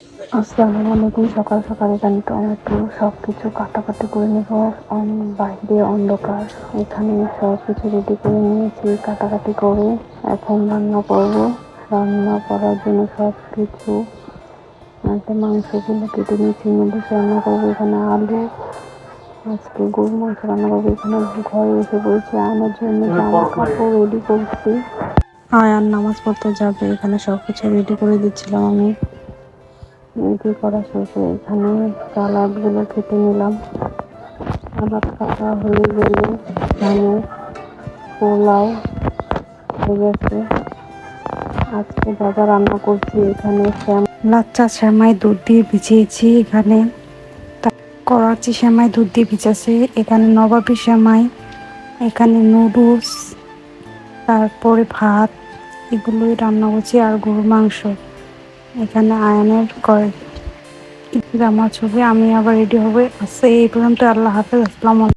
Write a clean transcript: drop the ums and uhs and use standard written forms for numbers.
আসসালামু আলাইকুম। সকাল সকাল এখানে টমেটো সব কিছু কাটাকাটি করে নেব। বাইরে অন্ধকার, এখানে সব কিছু রেডি করে নিয়েছি কাটাকাটি করে। এখন রান্না করব। রান্না করার জন্য সব কিছু মাংসগুলো কেটে নিয়েছি, নুডলস রান্না করবো। এখানে আলু, আজকে গরু মাংস রান্না করবো। এখানে ঘরে এসে বলছি আনার জন্য জামা কাপড় রেডি করছি। আর নামাজ পড়তে যাবে, এখানে সব কিছু রেডি করে দিচ্ছিলাম আমি। রেডি করা শেষে এখানে সালাদগুলো কেটে নিলাম। সালাদ কাটা হয়ে গেলে এখানে পোলাও হয়ে গেছে। আজকে যা যা রান্না করছি, এখানে লাচ্চা সেমাই দুধ দিয়ে ভিজিয়েছি, এখানে করাচি সেমাই দুধ দিয়ে ভিজাছে, এখানে নবাবী সেমাই, এখানে নুডলস, তারপরে ভাত, এগুলোই রান্না করছি। আর গরুর মাংস এখানে আয়নের করে আমার ছবি। আমি আবার রেডি হবে। আচ্ছা, এই পর্যন্ত। আল্লাহ হাফেজ। আসসালামু আলাইকুম।